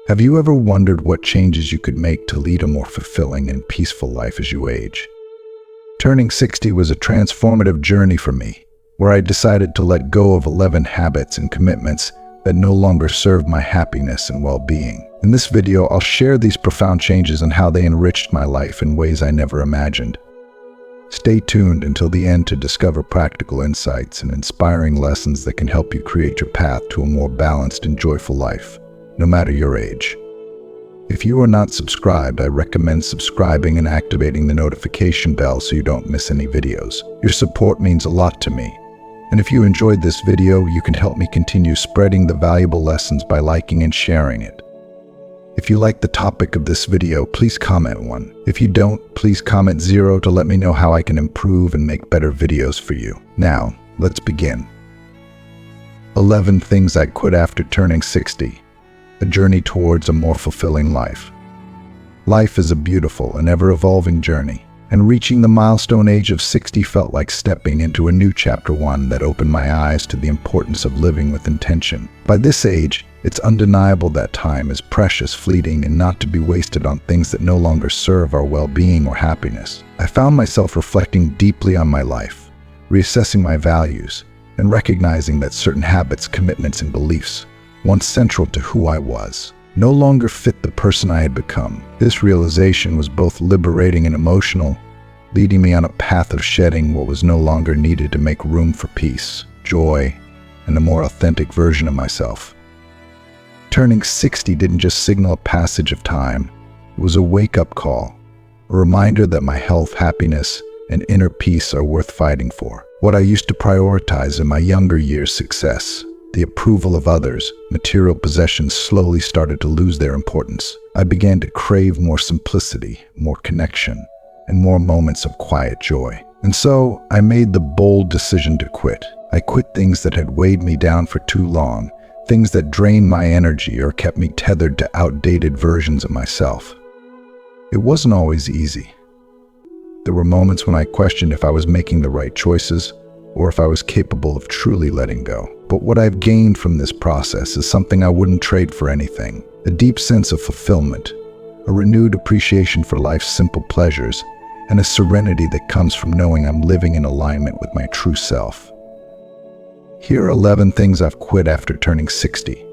Have you ever wondered what changes you could make to lead a more fulfilling and peaceful life as you age? Turning 60 was a transformative journey for me, where I decided to let go of 11 habits and commitments that no longer served my happiness and well-being. In this video, I'll share these profound changes and how they enriched my life in ways I never imagined. Stay tuned until the end to discover practical insights and inspiring lessons that can help you create your path to a more balanced and joyful life, no matter your age. If you are not subscribed, I recommend subscribing and activating the notification bell so you don't miss any videos. Your support means a lot to me. And if you enjoyed this video, you can help me continue spreading the valuable lessons by liking and sharing it. If you like the topic of this video, please comment 1. If you don't, please comment 0 to let me know how I can improve and make better videos for you. Now, let's begin. 11 things I quit after turning 60. A journey towards a more fulfilling life. Life is a beautiful and ever-evolving journey, and reaching the milestone age of 60 felt like stepping into a new chapter 1 that opened my eyes to the importance of living with intention. By this age, it's undeniable that time is precious, fleeting, and not to be wasted on things that no longer serve our well-being or happiness. I found myself reflecting deeply on my life, reassessing my values, and recognizing that certain habits, commitments, and beliefs, once central to who I was, no longer fit the person I had become. This realization was both liberating and emotional, leading me on a path of shedding what was no longer needed to make room for peace, joy, and a more authentic version of myself. Turning 60 didn't just signal a passage of time, it was a wake-up call, a reminder that my health, happiness, and inner peace are worth fighting for. What I used to prioritize in my younger years, success, the approval of others, material possessions, slowly started to lose their importance. I began to crave more simplicity, more connection, and more moments of quiet joy. And so I made the bold decision to quit. I quit things that had weighed me down for too long, things that drained my energy or kept me tethered to outdated versions of myself. It wasn't always easy. There were moments when I questioned if I was making the right choices, or if I was capable of truly letting go. But what I've gained from this process is something I wouldn't trade for anything: a deep sense of fulfillment, a renewed appreciation for life's simple pleasures, and a serenity that comes from knowing I'm living in alignment with my true self. Here are 11 things I've quit after turning 60,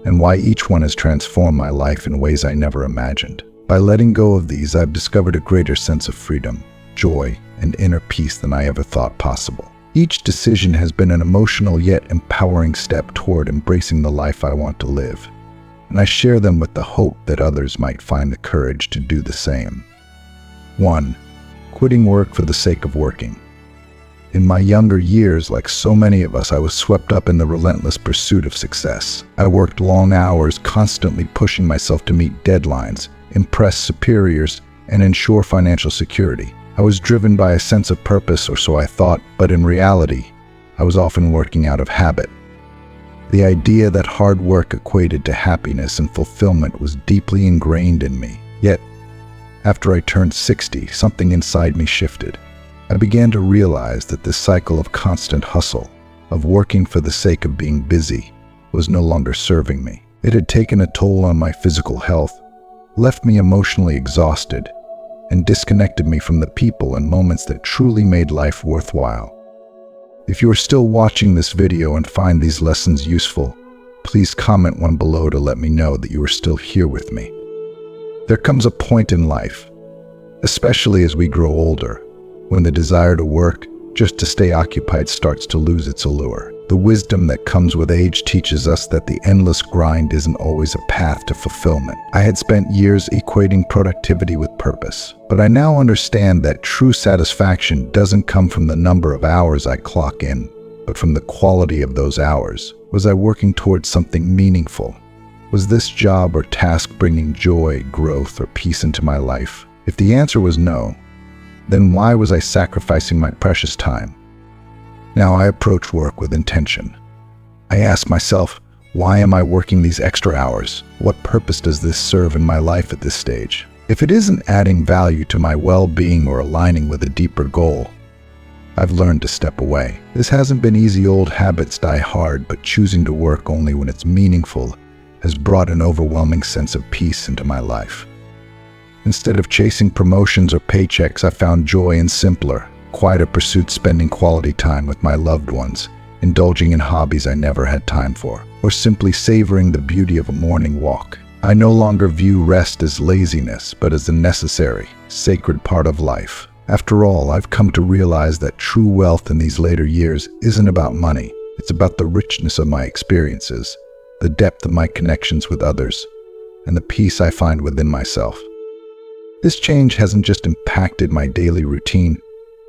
and why each one has transformed my life in ways I never imagined. By letting go of these, I've discovered a greater sense of freedom, joy, and inner peace than I ever thought possible. Each decision has been an emotional yet empowering step toward embracing the life I want to live, and I share them with the hope that others might find the courage to do the same. 1. Quitting work for the sake of working. In my younger years, like so many of us, I was swept up in the relentless pursuit of success. I worked long hours, constantly pushing myself to meet deadlines, impress superiors, and ensure financial security. I was driven by a sense of purpose, or so I thought, but in reality, I was often working out of habit. The idea that hard work equated to happiness and fulfillment was deeply ingrained in me. Yet, after I turned 60, something inside me shifted. I began to realize that this cycle of constant hustle, of working for the sake of being busy, was no longer serving me. It had taken a toll on my physical health, left me emotionally exhausted, and disconnected me from the people and moments that truly made life worthwhile. If you are still watching this video and find these lessons useful, please comment 1 below to let me know that you are still here with me. There comes a point in life, especially as we grow older, when the desire to work just to stay occupied starts to lose its allure. The wisdom that comes with age teaches us that the endless grind isn't always a path to fulfillment. I had spent years equating productivity with purpose, but I now understand that true satisfaction doesn't come from the number of hours I clock in, but from the quality of those hours. Was I working towards something meaningful? Was this job or task bringing joy, growth, or peace into my life? If the answer was no, then why was I sacrificing my precious time? Now I approach work with intention. I ask myself, why am I working these extra hours? What purpose does this serve in my life at this stage? If it isn't adding value to my well-being or aligning with a deeper goal, I've learned to step away. This hasn't been easy. Old habits die hard, but choosing to work only when it's meaningful has brought an overwhelming sense of peace into my life. Instead of chasing promotions or paychecks, I found joy in simpler, quieter pursuits, spending quality time with my loved ones, indulging in hobbies I never had time for, or simply savoring the beauty of a morning walk. I no longer view rest as laziness, but as a necessary, sacred part of life. After all, I've come to realize that true wealth in these later years isn't about money. It's about the richness of my experiences, the depth of my connections with others, and the peace I find within myself. This change hasn't just impacted my daily routine,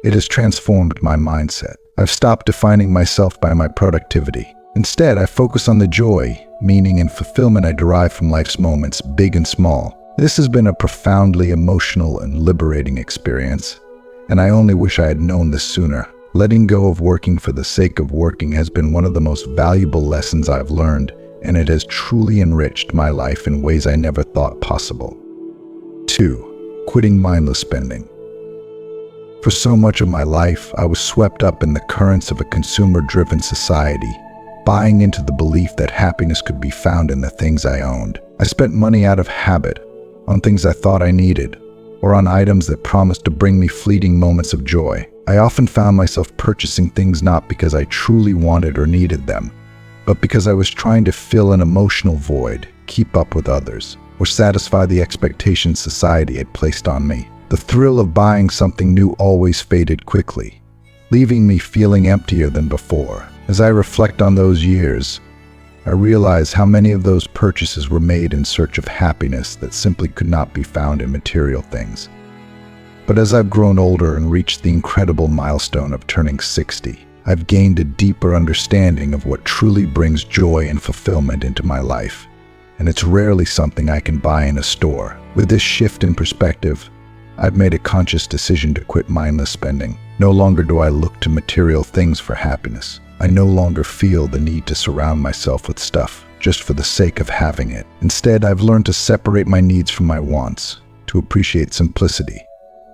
it has transformed my mindset. I've stopped defining myself by my productivity. Instead, I focus on the joy, meaning, and fulfillment I derive from life's moments, big and small. This has been a profoundly emotional and liberating experience, and I only wish I had known this sooner. Letting go of working for the sake of working has been one of the most valuable lessons I've learned, and it has truly enriched my life in ways I never thought possible. 2. Quitting mindless spending. For so much of my life, I was swept up in the currents of a consumer-driven society, buying into the belief that happiness could be found in the things I owned. I spent money out of habit, on things I thought I needed, or on items that promised to bring me fleeting moments of joy. I often found myself purchasing things not because I truly wanted or needed them, but because I was trying to fill an emotional void, keep up with others, or satisfy the expectations society had placed on me. The thrill of buying something new always faded quickly, leaving me feeling emptier than before. As I reflect on those years, I realize how many of those purchases were made in search of happiness that simply could not be found in material things. But as I've grown older and reached the incredible milestone of turning 60, I've gained a deeper understanding of what truly brings joy and fulfillment into my life, and it's rarely something I can buy in a store. With this shift in perspective, I've made a conscious decision to quit mindless spending. No longer do I look to material things for happiness. I no longer feel the need to surround myself with stuff just for the sake of having it. Instead, I've learned to separate my needs from my wants, to appreciate simplicity,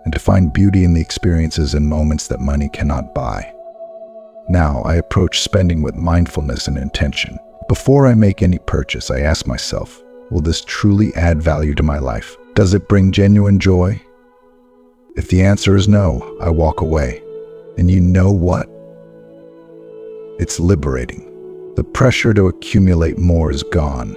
and to find beauty in the experiences and moments that money cannot buy. Now, I approach spending with mindfulness and intention. Before I make any purchase, I ask myself, will this truly add value to my life? Does it bring genuine joy? If the answer is no, I walk away. And you know what? It's liberating. The pressure to accumulate more is gone,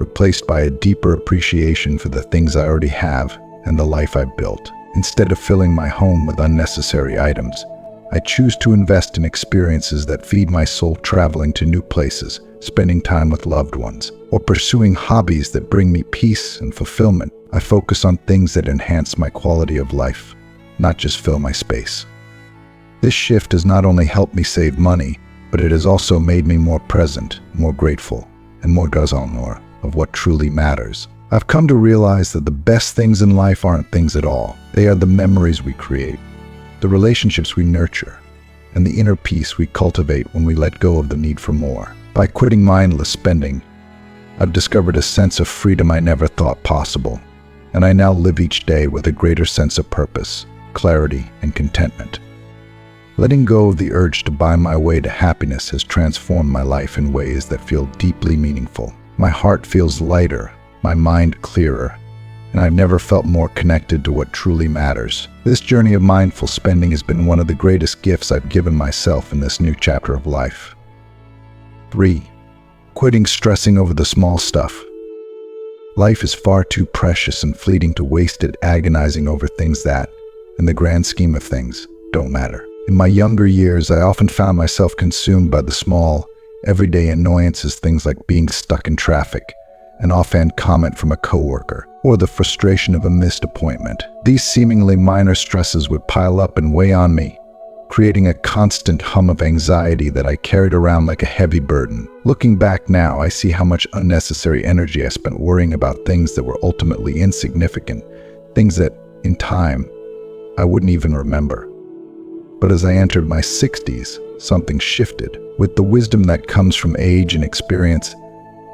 replaced by a deeper appreciation for the things I already have and the life I've built. Instead of filling my home with unnecessary items, I choose to invest in experiences that feed my soul, traveling to new places, spending time with loved ones, or pursuing hobbies that bring me peace and fulfillment. I focus on things that enhance my quality of life, not just fill my space. This shift has not only helped me save money, but it has also made me more present, more grateful, and more gazonneur of what truly matters. I've come to realize that the best things in life aren't things at all. They are the memories we create, the relationships we nurture, and the inner peace we cultivate when we let go of the need for more. By quitting mindless spending, I've discovered a sense of freedom I never thought possible, and I now live each day with a greater sense of purpose, clarity, and contentment. Letting go of the urge to buy my way to happiness has transformed my life in ways that feel deeply meaningful. My heart feels lighter, my mind clearer, and I've never felt more connected to what truly matters. This journey of mindful spending has been one of the greatest gifts I've given myself in this new chapter of life. 3. Quitting stressing over the small stuff. Life is far too precious and fleeting to waste it agonizing over things that, in the grand scheme of things, don't matter. In my younger years, I often found myself consumed by the small, everyday annoyances, things like being stuck in traffic, an offhand comment from a coworker, or the frustration of a missed appointment. These seemingly minor stresses would pile up and weigh on me, creating a constant hum of anxiety that I carried around like a heavy burden. Looking back now, I see how much unnecessary energy I spent worrying about things that were ultimately insignificant, things that, in time, I wouldn't even remember. But as I entered my 60s, something shifted. With the wisdom that comes from age and experience,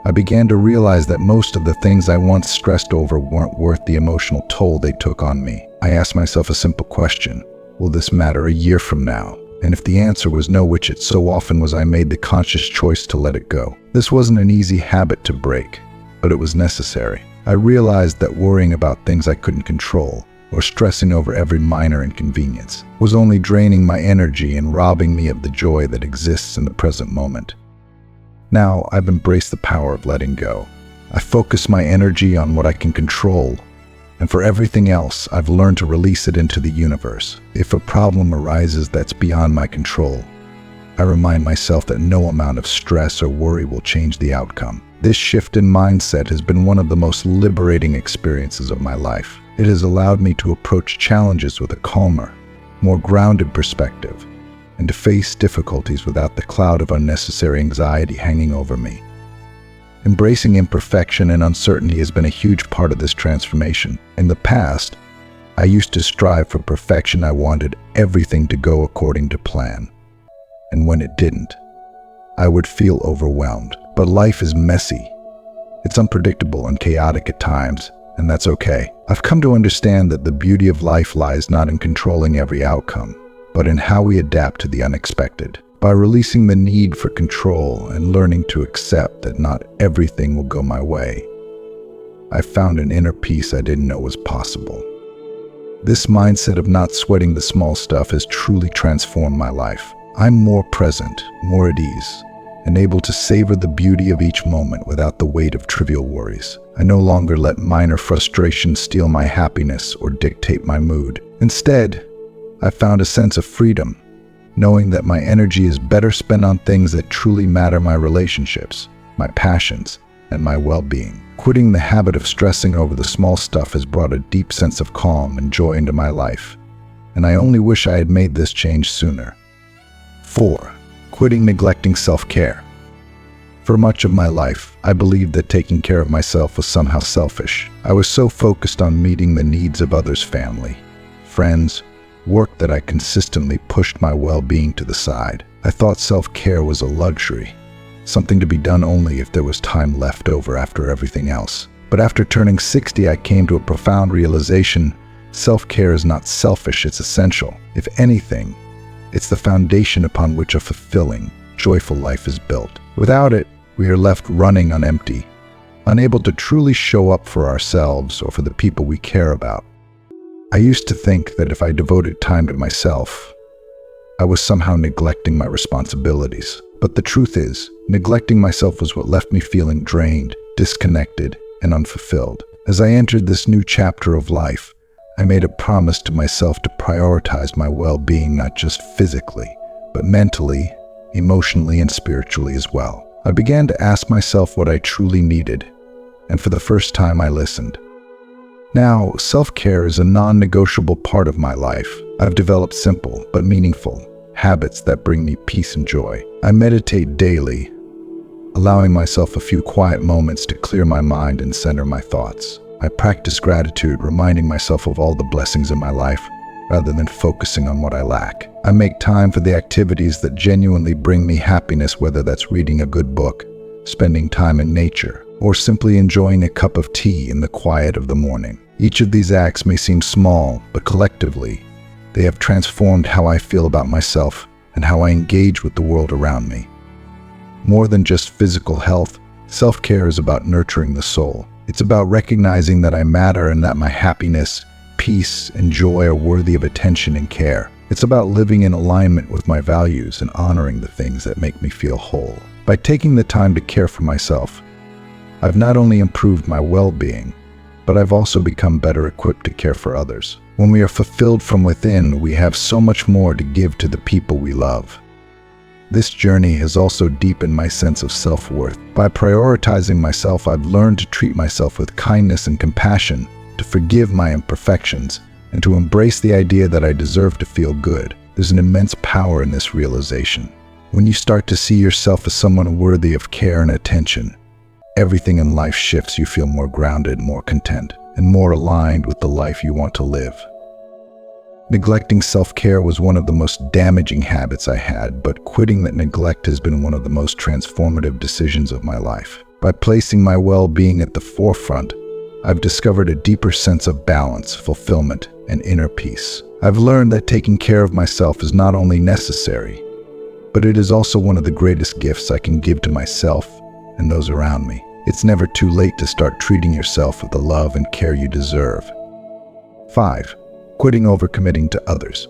I began to realize that most of the things I once stressed over weren't worth the emotional toll they took on me. I asked myself a simple question: will this matter a year from now? And if the answer was no, which it so often was, I made the conscious choice to let it go. This wasn't an easy habit to break, but it was necessary. I realized that worrying about things I couldn't control, or stressing over every minor inconvenience, was only draining my energy and robbing me of the joy that exists in the present moment. Now, I've embraced the power of letting go. I focus my energy on what I can control, and for everything else, I've learned to release it into the universe. If a problem arises that's beyond my control, I remind myself that no amount of stress or worry will change the outcome. This shift in mindset has been one of the most liberating experiences of my life. It has allowed me to approach challenges with a calmer, more grounded perspective, and to face difficulties without the cloud of unnecessary anxiety hanging over me. Embracing imperfection and uncertainty has been a huge part of this transformation. In the past, I used to strive for perfection. I wanted everything to go according to plan. And when it didn't, I would feel overwhelmed. But life is messy. It's unpredictable and chaotic at times, and that's okay. I've come to understand that the beauty of life lies not in controlling every outcome, but in how we adapt to the unexpected. By releasing the need for control and learning to accept that not everything will go my way, I found an inner peace I didn't know was possible. This mindset of not sweating the small stuff has truly transformed my life. I'm more present, more at ease, and able to savor the beauty of each moment without the weight of trivial worries. I no longer let minor frustrations steal my happiness or dictate my mood. Instead, I found a sense of freedom, knowing that my energy is better spent on things that truly matter: my relationships, my passions, and my well-being. Quitting the habit of stressing over the small stuff has brought a deep sense of calm and joy into my life, and I only wish I had made this change sooner. 4. Quitting neglecting self-care. For much of my life, I believed that taking care of myself was somehow selfish. I was so focused on meeting the needs of others' family, friends, work that I consistently pushed my well-being to the side. I thought self-care was a luxury, something to be done only if there was time left over after everything else. But after turning 60, I came to a profound realization: self-care is not selfish, it's essential. If anything, it's the foundation upon which a fulfilling, joyful life is built. Without it, we are left running on empty, unable to truly show up for ourselves or for the people we care about. I used to think that if I devoted time to myself, I was somehow neglecting my responsibilities. But the truth is, neglecting myself was what left me feeling drained, disconnected, and unfulfilled. As I entered this new chapter of life, I made a promise to myself to prioritize my well-being, not just physically, but mentally, emotionally, and spiritually as well. I began to ask myself what I truly needed, and for the first time I listened. Now, self-care is a non-negotiable part of my life. I've developed simple but meaningful habits that bring me peace and joy. I meditate daily, allowing myself a few quiet moments to clear my mind and center my thoughts. I practice gratitude, reminding myself of all the blessings in my life rather than focusing on what I lack. I make time for the activities that genuinely bring me happiness, whether that's reading a good book, spending time in nature, or simply enjoying a cup of tea in the quiet of the morning. Each of these acts may seem small, but collectively, they have transformed how I feel about myself and how I engage with the world around me. More than just physical health, self-care is about nurturing the soul. It's about recognizing that I matter and that my happiness, peace, and joy are worthy of attention and care. It's about living in alignment with my values and honoring the things that make me feel whole. By taking the time to care for myself, I've not only improved my well-being, but I've also become better equipped to care for others. When we are fulfilled from within, we have so much more to give to the people we love. This journey has also deepened my sense of self-worth. By prioritizing myself, I've learned to treat myself with kindness and compassion, to forgive my imperfections, and to embrace the idea that I deserve to feel good. There's an immense power in this realization. When you start to see yourself as someone worthy of care and attention, everything in life shifts. You feel more grounded, more content, and more aligned with the life you want to live. Neglecting self-care was one of the most damaging habits I had, but quitting that neglect has been one of the most transformative decisions of my life. By placing my well-being at the forefront, I've discovered a deeper sense of balance, fulfillment, and inner peace. I've learned that taking care of myself is not only necessary, but it is also one of the greatest gifts I can give to myself and those around me. It's never too late to start treating yourself with the love and care you deserve. 5. Quitting overcommitting to others.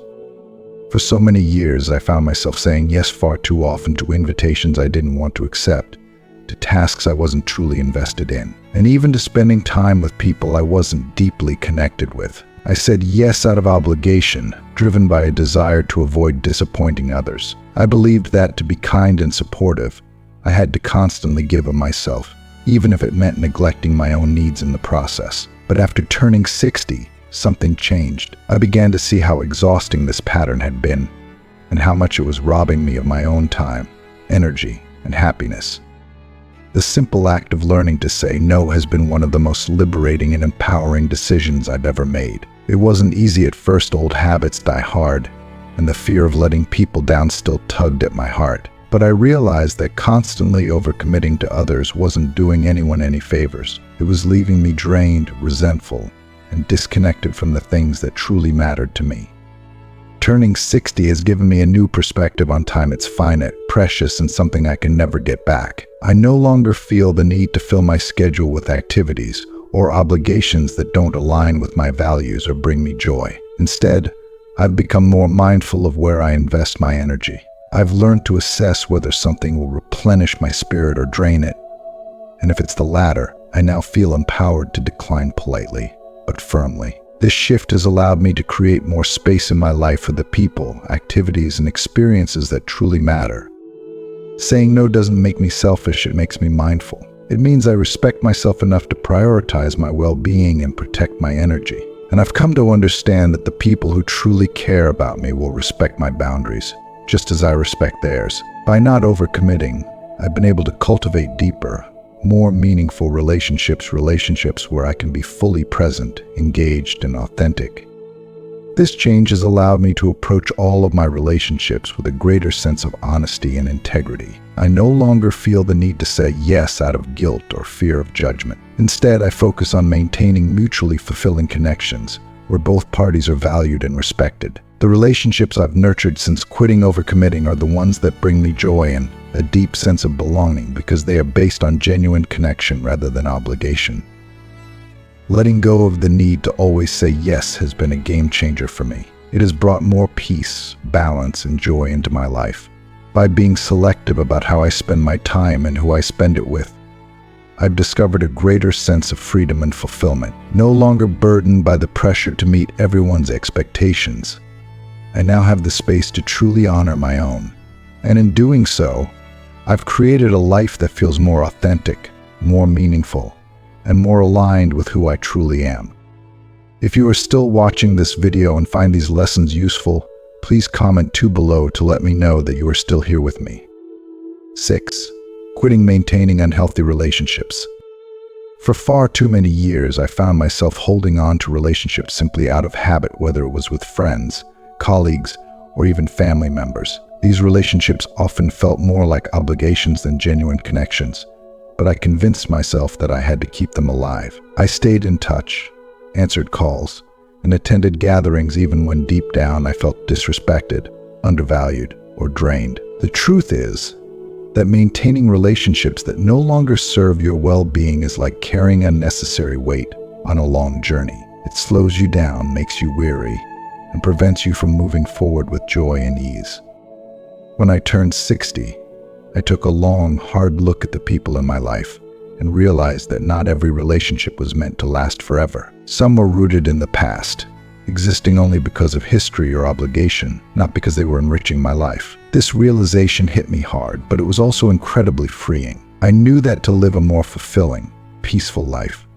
For so many years, I found myself saying yes far too often to invitations I didn't want to accept, to tasks I wasn't truly invested in, and even to spending time with people I wasn't deeply connected with. I said yes out of obligation, driven by a desire to avoid disappointing others. I believed that to be kind and supportive, I had to constantly give of myself, even if it meant neglecting my own needs in the process. But after turning 60, something changed. I began to see how exhausting this pattern had been, and how much it was robbing me of my own time, energy, and happiness. The simple act of learning to say no has been one of the most liberating and empowering decisions I've ever made. It wasn't easy at first. Old habits die hard, and the fear of letting people down still tugged at my heart. But I realized that constantly overcommitting to others wasn't doing anyone any favors. It was leaving me drained, resentful, and disconnected from the things that truly mattered to me. Turning 60 has given me a new perspective on time. It's finite, precious, and something I can never get back. I no longer feel the need to fill my schedule with activities or obligations that don't align with my values or bring me joy. Instead, I've become more mindful of where I invest my energy. I've learned to assess whether something will replenish my spirit or drain it. And if it's the latter, I now feel empowered to decline politely, but firmly. This shift has allowed me to create more space in my life for the people, activities, and experiences that truly matter. Saying no doesn't make me selfish, it makes me mindful. It means I respect myself enough to prioritize my well-being and protect my energy. And I've come to understand that the people who truly care about me will respect my boundaries, just as I respect theirs. By not overcommitting, I've been able to cultivate deeper, more meaningful relationships where I can be fully present, engaged, and authentic. This change has allowed me to approach all of my relationships with a greater sense of honesty and integrity. I no longer feel the need to say yes out of guilt or fear of judgment. Instead, I focus on maintaining mutually fulfilling connections where both parties are valued and respected. The relationships I've nurtured since quitting overcommitting are the ones that bring me joy and a deep sense of belonging because they are based on genuine connection rather than obligation. Letting go of the need to always say yes has been a game changer for me. It has brought more peace, balance, and joy into my life. By being selective about how I spend my time and who I spend it with, I've discovered a greater sense of freedom and fulfillment, no longer burdened by the pressure to meet everyone's expectations. I now have the space to truly honor my own. And in doing so, I've created a life that feels more authentic, more meaningful, and more aligned with who I truly am. If you are still watching this video and find these lessons useful, please comment below to let me know that you are still here with me. 6. Quitting maintaining unhealthy relationships. For far too many years, I found myself holding on to relationships simply out of habit, whether it was with friends, colleagues, or even family members. These relationships often felt more like obligations than genuine connections, but I convinced myself that I had to keep them alive. I stayed in touch, answered calls, and attended gatherings even when deep down I felt disrespected, undervalued, or drained. The truth is that maintaining relationships that no longer serve your well-being is like carrying unnecessary weight on a long journey. It slows you down, makes you weary, and prevents you from moving forward with joy and ease. When I turned 60, I took a long, hard look at the people in my life and realized that not every relationship was meant to last forever. Some were rooted in the past, existing only because of history or obligation, not because they were enriching my life. This realization hit me hard, but it was also incredibly freeing. I knew that to live a more fulfilling, peaceful life,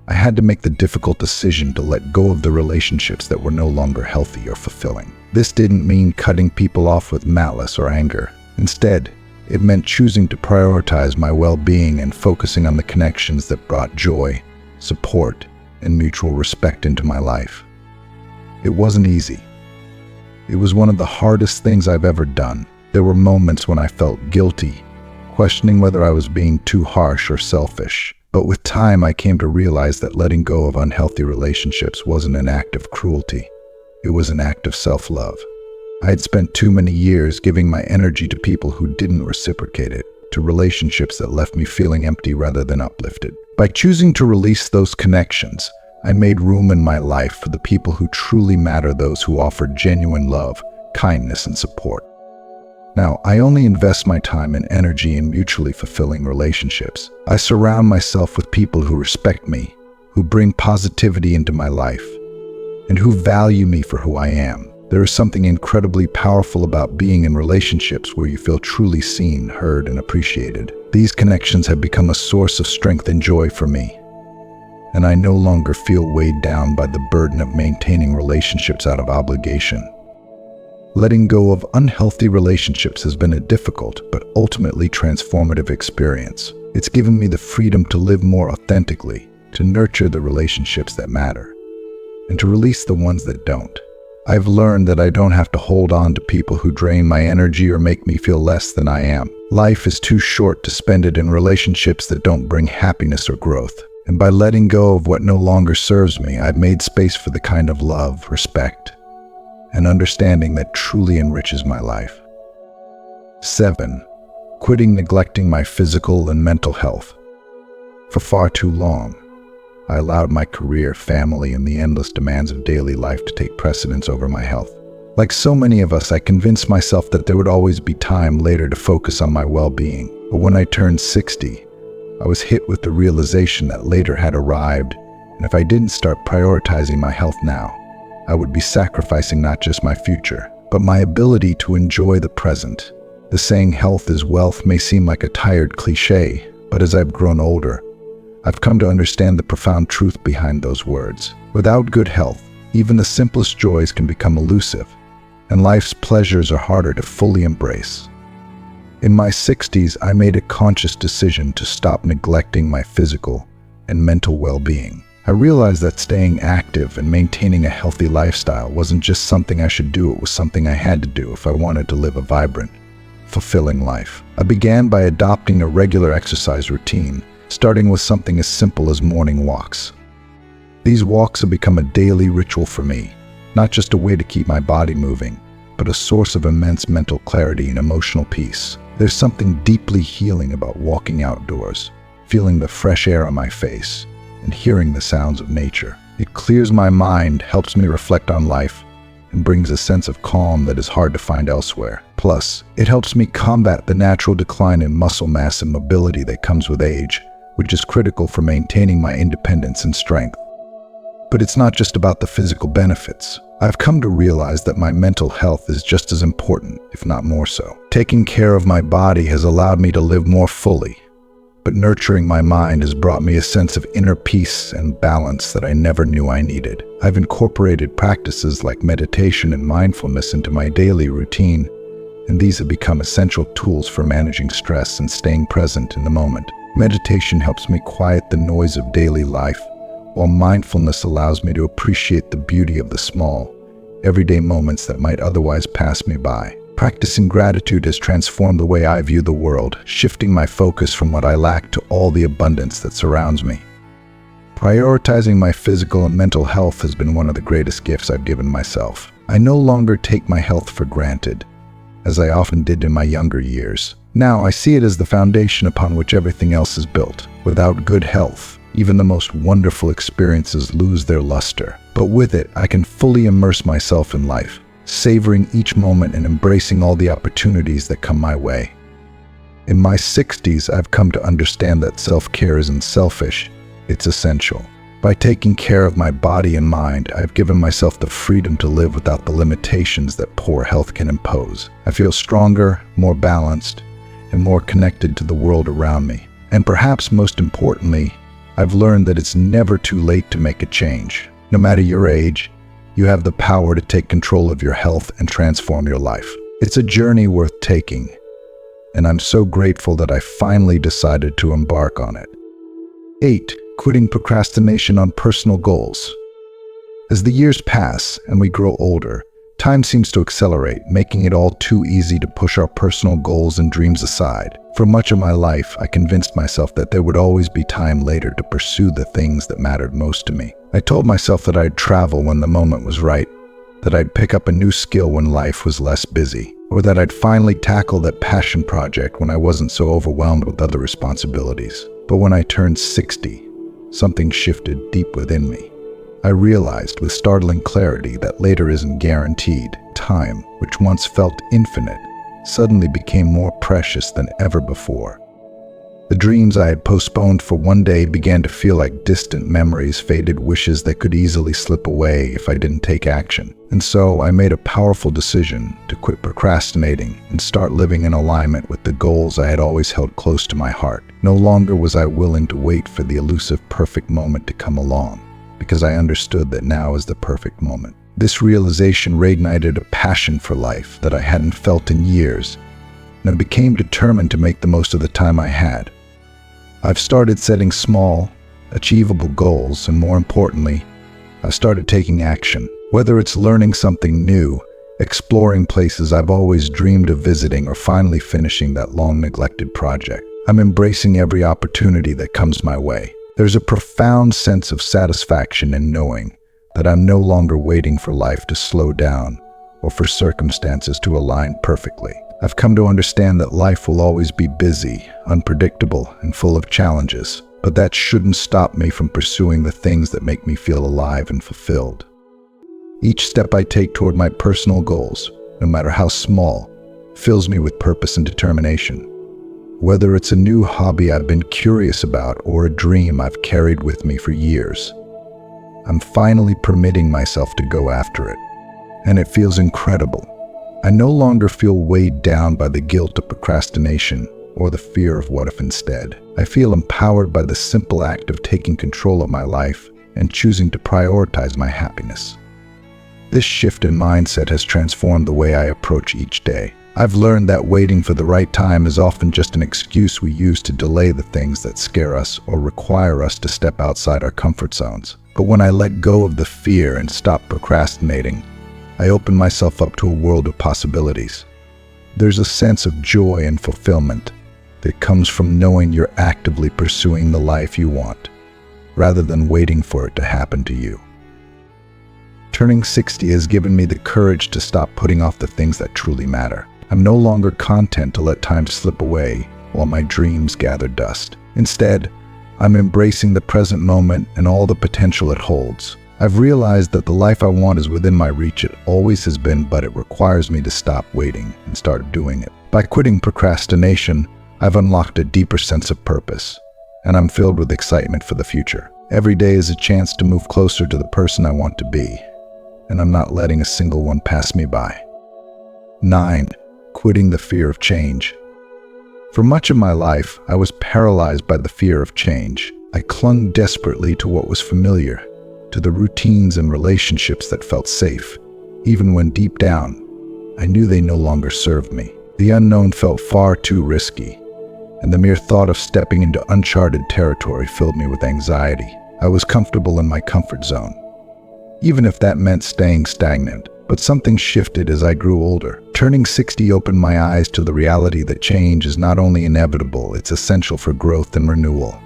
I had to make the difficult decision to let go of the relationships that were no longer healthy or fulfilling. This didn't mean cutting people off with malice or anger. Instead, it meant choosing to prioritize my well-being and focusing on the connections that brought joy, support, and mutual respect into my life. It wasn't easy. It was one of the hardest things I've ever done. There were moments when I felt guilty, questioning whether I was being too harsh or selfish. But with time, I came to realize that letting go of unhealthy relationships wasn't an act of cruelty. It was an act of self-love. I had spent too many years giving my energy to people who didn't reciprocate it, to relationships that left me feeling empty rather than uplifted. By choosing to release those connections, I made room in my life for the people who truly matter, those who offer genuine love, kindness, and support. Now, I only invest my time and energy in mutually fulfilling relationships. I surround myself with people who respect me, who bring positivity into my life, and who value me for who I am. There is something incredibly powerful about being in relationships where you feel truly seen, heard, and appreciated. These connections have become a source of strength and joy for me, and I no longer feel weighed down by the burden of maintaining relationships out of obligation. Letting go of unhealthy relationships has been a difficult but ultimately transformative experience. It's given me the freedom to live more authentically, to nurture the relationships that matter, and to release the ones that don't. I've learned that I don't have to hold on to people who drain my energy or make me feel less than I am. Life is too short to spend it in relationships that don't bring happiness or growth. And by letting go of what no longer serves me, I've made space for the kind of love, respect, and understanding that truly enriches my life. 7. Quitting neglecting my physical and mental health. For far too long, I allowed my career, family, and the endless demands of daily life to take precedence over my health. Like so many of us, I convinced myself that there would always be time later to focus on my well-being. But when I turned 60, I was hit with the realization that later had arrived, and if I didn't start prioritizing my health now, I would be sacrificing not just my future, but my ability to enjoy the present. The saying health is wealth may seem like a tired cliche, but as I've grown older, I've come to understand the profound truth behind those words. Without good health, even the simplest joys can become elusive, and life's pleasures are harder to fully embrace. In my 60s, I made a conscious decision to stop neglecting my physical and mental well-being. I realized that staying active and maintaining a healthy lifestyle wasn't just something I should do, it was something I had to do if I wanted to live a vibrant, fulfilling life. I began by adopting a regular exercise routine, starting with something as simple as morning walks. These walks have become a daily ritual for me, not just a way to keep my body moving, but a source of immense mental clarity and emotional peace. There's something deeply healing about walking outdoors, feeling the fresh air on my face, and hearing the sounds of nature. It clears my mind, helps me reflect on life, and brings a sense of calm that is hard to find elsewhere. Plus, it helps me combat the natural decline in muscle mass and mobility that comes with age, which is critical for maintaining my independence and strength. But it's not just about the physical benefits. I've come to realize that my mental health is just as important, if not more so. Taking care of my body has allowed me to live more fully, but nurturing my mind has brought me a sense of inner peace and balance that I never knew I needed. I've incorporated practices like meditation and mindfulness into my daily routine, and these have become essential tools for managing stress and staying present in the moment. Meditation helps me quiet the noise of daily life, while mindfulness allows me to appreciate the beauty of the small, everyday moments that might otherwise pass me by. Practicing gratitude has transformed the way I view the world, shifting my focus from what I lack to all the abundance that surrounds me. Prioritizing my physical and mental health has been one of the greatest gifts I've given myself. I no longer take my health for granted, as I often did in my younger years. Now I see it as the foundation upon which everything else is built. Without good health, even the most wonderful experiences lose their luster. But with it, I can fully immerse myself in life, savoring each moment and embracing all the opportunities that come my way. In my 60s, I've come to understand that self-care isn't selfish, it's essential. By taking care of my body and mind, I've given myself the freedom to live without the limitations that poor health can impose. I feel stronger, more balanced, and more connected to the world around me. And perhaps most importantly, I've learned that it's never too late to make a change. No matter your age, you have the power to take control of your health and transform your life. It's a journey worth taking, and I'm so grateful that I finally decided to embark on it. 8. Quitting procrastination on personal goals. As the years pass and we grow older, time seems to accelerate, making it all too easy to push our personal goals and dreams aside. For much of my life, I convinced myself that there would always be time later to pursue the things that mattered most to me. I told myself that I'd travel when the moment was right, that I'd pick up a new skill when life was less busy, or that I'd finally tackle that passion project when I wasn't so overwhelmed with other responsibilities. But when I turned 60, something shifted deep within me. I realized with startling clarity that later isn't guaranteed. Time, which once felt infinite, suddenly became more precious than ever before. The dreams I had postponed for one day began to feel like distant memories, faded wishes that could easily slip away if I didn't take action. And so I made a powerful decision to quit procrastinating and start living in alignment with the goals I had always held close to my heart. No longer was I willing to wait for the elusive perfect moment to come along, because I understood that now is the perfect moment. This realization reignited a passion for life that I hadn't felt in years, and I became determined to make the most of the time I had. I've started setting small, achievable goals, and more importantly, I've started taking action. Whether it's learning something new, exploring places I've always dreamed of visiting, or finally finishing that long-neglected project, I'm embracing every opportunity that comes my way. There's a profound sense of satisfaction in knowing that I'm no longer waiting for life to slow down or for circumstances to align perfectly. I've come to understand that life will always be busy, unpredictable, and full of challenges, but that shouldn't stop me from pursuing the things that make me feel alive and fulfilled. Each step I take toward my personal goals, no matter how small, fills me with purpose and determination. Whether it's a new hobby I've been curious about or a dream I've carried with me for years, I'm finally permitting myself to go after it, and it feels incredible. I no longer feel weighed down by the guilt of procrastination or the fear of what if instead. I feel empowered by the simple act of taking control of my life and choosing to prioritize my happiness. This shift in mindset has transformed the way I approach each day. I've learned that waiting for the right time is often just an excuse we use to delay the things that scare us or require us to step outside our comfort zones. But when I let go of the fear and stop procrastinating, I open myself up to a world of possibilities. There's a sense of joy and fulfillment that comes from knowing you're actively pursuing the life you want, rather than waiting for it to happen to you. Turning 60 has given me the courage to stop putting off the things that truly matter. I'm no longer content to let time slip away while my dreams gather dust. Instead, I'm embracing the present moment and all the potential it holds. I've realized that the life I want is within my reach. It always has been, but it requires me to stop waiting and start doing it. By quitting procrastination, I've unlocked a deeper sense of purpose, and I'm filled with excitement for the future. Every day is a chance to move closer to the person I want to be, and I'm not letting a single one pass me by. 9. Quitting the fear of change. For much of my life, I was paralyzed by the fear of change. I clung desperately to what was familiar, to the routines and relationships that felt safe, even when deep down, I knew they no longer served me. The unknown felt far too risky, and the mere thought of stepping into uncharted territory filled me with anxiety. I was comfortable in my comfort zone, even if that meant staying stagnant. But something shifted as I grew older. Turning 60 opened my eyes to the reality that change is not only inevitable, it's essential for growth and renewal.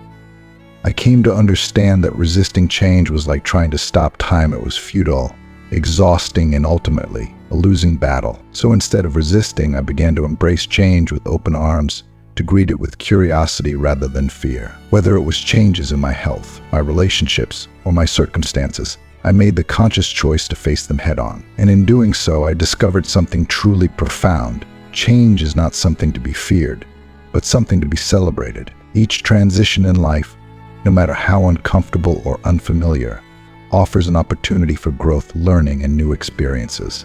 I came to understand that resisting change was like trying to stop time. It was futile, exhausting, and ultimately a losing battle. So instead of resisting, I began to embrace change with open arms, to greet it with curiosity rather than fear. Whether it was changes in my health, my relationships, or my circumstances, I made the conscious choice to face them head on. And in doing so, I discovered something truly profound. Change is not something to be feared, but something to be celebrated. Each transition in life, no matter how uncomfortable or unfamiliar, offers an opportunity for growth, learning, and new experiences.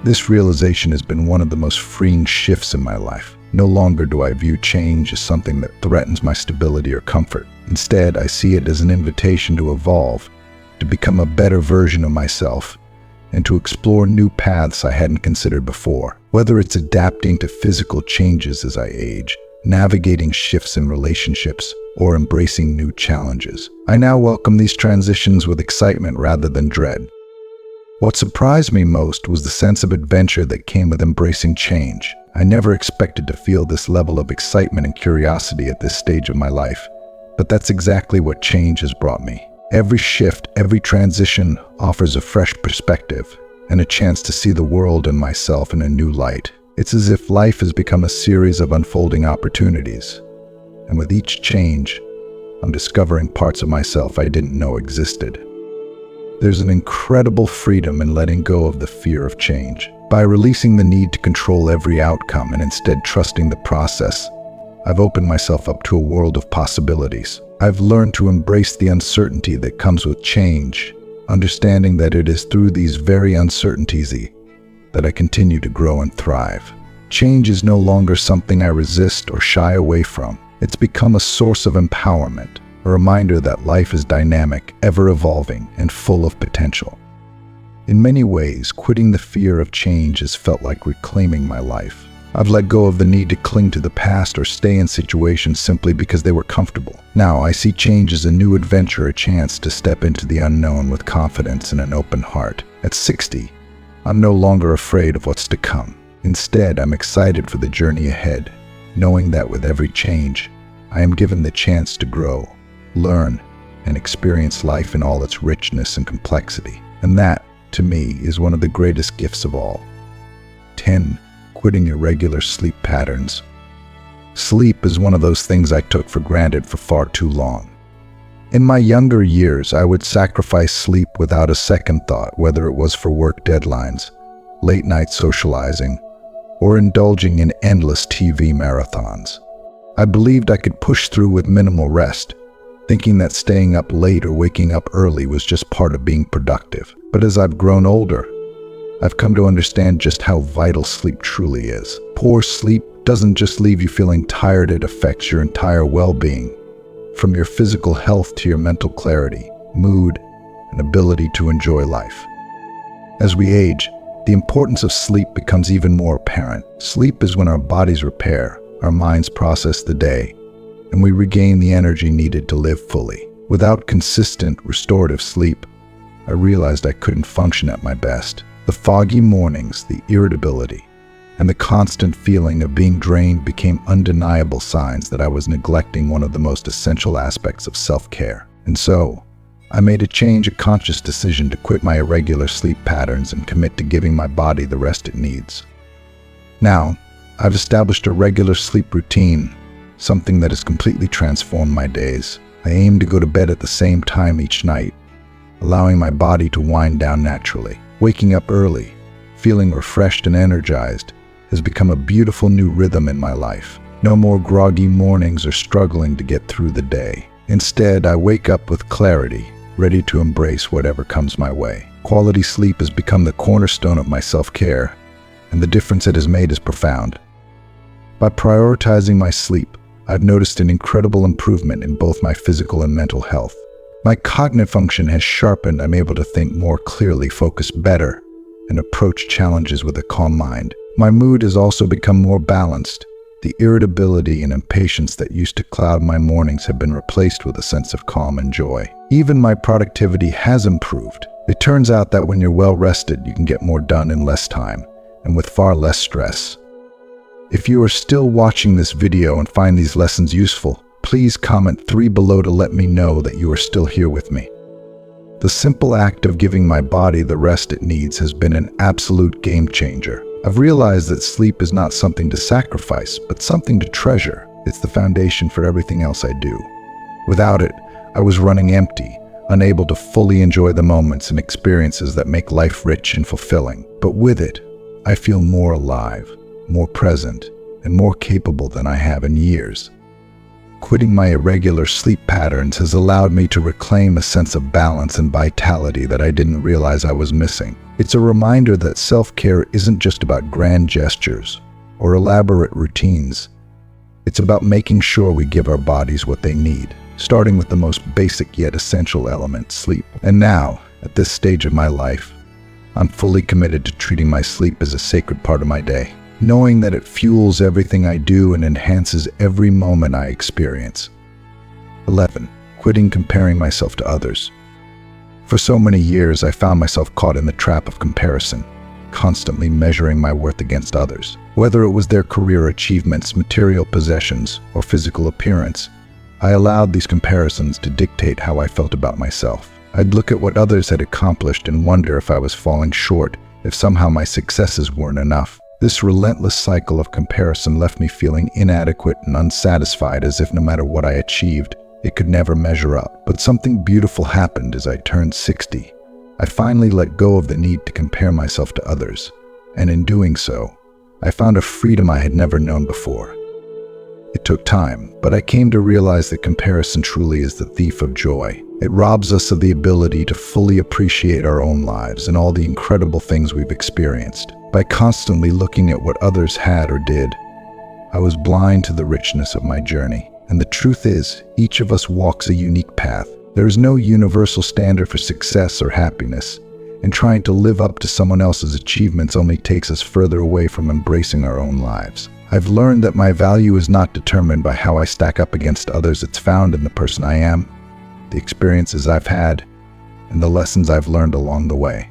This realization has been one of the most freeing shifts in my life. No longer do I view change as something that threatens my stability or comfort. Instead, I see it as an invitation to evolve, to become a better version of myself, and to explore new paths I hadn't considered before. Whether it's adapting to physical changes as I age, navigating shifts in relationships, or embracing new challenges, I now welcome these transitions with excitement rather than dread. What surprised me most was the sense of adventure that came with embracing change. I never expected to feel this level of excitement and curiosity at this stage of my life, but that's exactly what change has brought me. Every shift, every transition offers a fresh perspective, and a chance to see the world and myself in a new light. It's as if life has become a series of unfolding opportunities, and with each change, I'm discovering parts of myself I didn't know existed. There's an incredible freedom in letting go of the fear of change. By releasing the need to control every outcome and instead trusting the process, I've opened myself up to a world of possibilities. I've learned to embrace the uncertainty that comes with change, understanding that it is through these very uncertainties that I continue to grow and thrive. Change is no longer something I resist or shy away from. It's become a source of empowerment, a reminder that life is dynamic, ever-evolving, and full of potential. In many ways, quitting the fear of change has felt like reclaiming my life. I've let go of the need to cling to the past or stay in situations simply because they were comfortable. Now, I see change as a new adventure, a chance to step into the unknown with confidence and an open heart. At 60, I'm no longer afraid of what's to come. Instead, I'm excited for the journey ahead, knowing that with every change, I am given the chance to grow, learn, and experience life in all its richness and complexity. And that, to me, is one of the greatest gifts of all. 10. Quitting irregular sleep patterns. Sleep is one of those things I took for granted for far too long. In my younger years, I would sacrifice sleep without a second thought, whether it was for work deadlines, late-night socializing, or indulging in endless TV marathons. I believed I could push through with minimal rest, thinking that staying up late or waking up early was just part of being productive. But as I've grown older, I've come to understand just how vital sleep truly is. Poor sleep doesn't just leave you feeling tired, it affects your entire well-being, from your physical health to your mental clarity, mood, and ability to enjoy life. As we age, the importance of sleep becomes even more apparent. Sleep is when our bodies repair, our minds process the day, and we regain the energy needed to live fully. Without consistent, restorative sleep, I realized I couldn't function at my best. The foggy mornings, the irritability, and the constant feeling of being drained became undeniable signs that I was neglecting one of the most essential aspects of self-care. And so, I made a conscious decision to quit my irregular sleep patterns and commit to giving my body the rest it needs. Now, I've established a regular sleep routine, something that has completely transformed my days. I aim to go to bed at the same time each night, allowing my body to wind down naturally. Waking up early, feeling refreshed and energized, has become a beautiful new rhythm in my life. No more groggy mornings or struggling to get through the day. Instead, I wake up with clarity, ready to embrace whatever comes my way. Quality sleep has become the cornerstone of my self-care, and the difference it has made is profound. By prioritizing my sleep, I've noticed an incredible improvement in both my physical and mental health. My cognitive function has sharpened. I'm able to think more clearly, focus better, and approach challenges with a calm mind. My mood has also become more balanced. The irritability and impatience that used to cloud my mornings have been replaced with a sense of calm and joy. Even my productivity has improved. It turns out that when you're well rested, you can get more done in less time, and with far less stress. If you are still watching this video and find these lessons useful, please comment 3 below to let me know that you are still here with me. The simple act of giving my body the rest it needs has been an absolute game changer. I've realized that sleep is not something to sacrifice, but something to treasure. It's the foundation for everything else I do. Without it, I was running empty, unable to fully enjoy the moments and experiences that make life rich and fulfilling. But with it, I feel more alive, more present, and more capable than I have in years. Quitting my irregular sleep patterns has allowed me to reclaim a sense of balance and vitality that I didn't realize I was missing. It's a reminder that self-care isn't just about grand gestures or elaborate routines. It's about making sure we give our bodies what they need, starting with the most basic yet essential element, sleep. And now, at this stage of my life, I'm fully committed to treating my sleep as a sacred part of my day, knowing that it fuels everything I do and enhances every moment I experience. 11. Quitting comparing myself to others. For so many years, I found myself caught in the trap of comparison, constantly measuring my worth against others. Whether it was their career achievements, material possessions, or physical appearance, I allowed these comparisons to dictate how I felt about myself. I'd look at what others had accomplished and wonder if I was falling short, if somehow my successes weren't enough. This relentless cycle of comparison left me feeling inadequate and unsatisfied, as if no matter what I achieved, it could never measure up. But something beautiful happened as I turned 60. I finally let go of the need to compare myself to others, and in doing so, I found a freedom I had never known before. It took time, but I came to realize that comparison truly is the thief of joy. It robs us of the ability to fully appreciate our own lives and all the incredible things we've experienced. By constantly looking at what others had or did, I was blind to the richness of my journey. And the truth is, each of us walks a unique path. There is no universal standard for success or happiness, and trying to live up to someone else's achievements only takes us further away from embracing our own lives. I've learned that my value is not determined by how I stack up against others. It's found in the person I am, the experiences I've had, and the lessons I've learned along the way.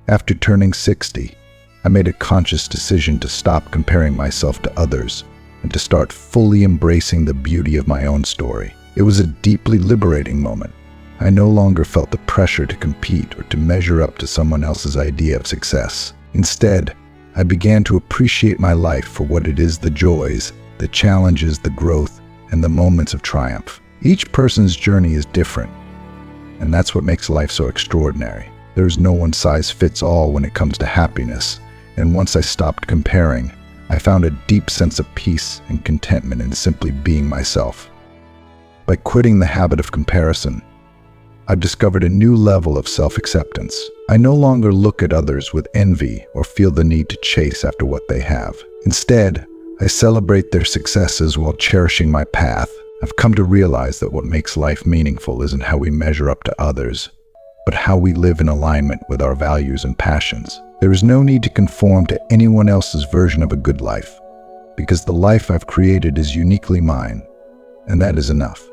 After turning 60, I made a conscious decision to stop comparing myself to others and to start fully embracing the beauty of my own story. It was a deeply liberating moment. I no longer felt the pressure to compete or to measure up to someone else's idea of success. Instead, I began to appreciate my life for what it is: the joys, the challenges, the growth, and the moments of triumph. Each person's journey is different, and that's what makes life so extraordinary. There's no one size fits all when it comes to happiness, and once I stopped comparing, I found a deep sense of peace and contentment in simply being myself. By quitting the habit of comparison, I've discovered a new level of self-acceptance. I no longer look at others with envy or feel the need to chase after what they have. Instead, I celebrate their successes while cherishing my path. I've come to realize that what makes life meaningful isn't how we measure up to others, but how we live in alignment with our values and passions. There is no need to conform to anyone else's version of a good life, because the life I've created is uniquely mine, and that is enough.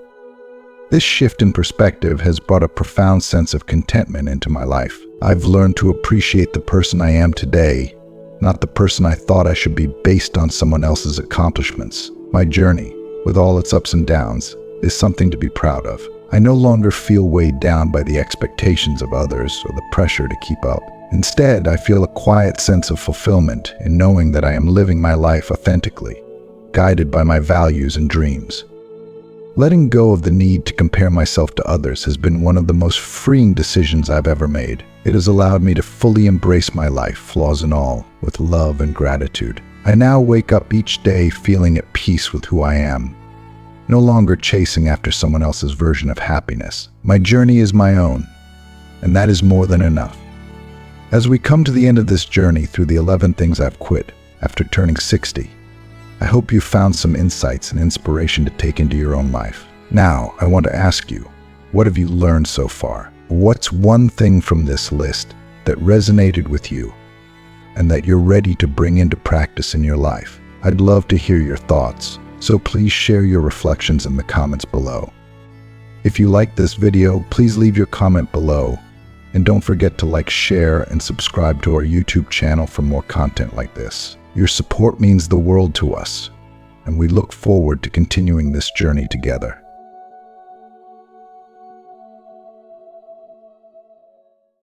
This shift in perspective has brought a profound sense of contentment into my life. I've learned to appreciate the person I am today, not the person I thought I should be based on someone else's accomplishments. My journey, with all its ups and downs, is something to be proud of. I no longer feel weighed down by the expectations of others or the pressure to keep up. Instead, I feel a quiet sense of fulfillment in knowing that I am living my life authentically, guided by my values and dreams. Letting go of the need to compare myself to others has been one of the most freeing decisions I've ever made. It has allowed me to fully embrace my life, flaws and all, with love and gratitude. I now wake up each day feeling at peace with who I am, no longer chasing after someone else's version of happiness. My journey is my own, and that is more than enough. As we come to the end of this journey through the 11 things I've quit after turning 60, I hope you found some insights and inspiration to take into your own life. Now, I want to ask you, what have you learned so far? What's one thing from this list that resonated with you and that you're ready to bring into practice in your life? I'd love to hear your thoughts, so please share your reflections in the comments below. If you liked this video, please leave your comment below, and don't forget to like, share, and subscribe to our YouTube channel for more content like this. Your support means the world to us, and we look forward to continuing this journey together.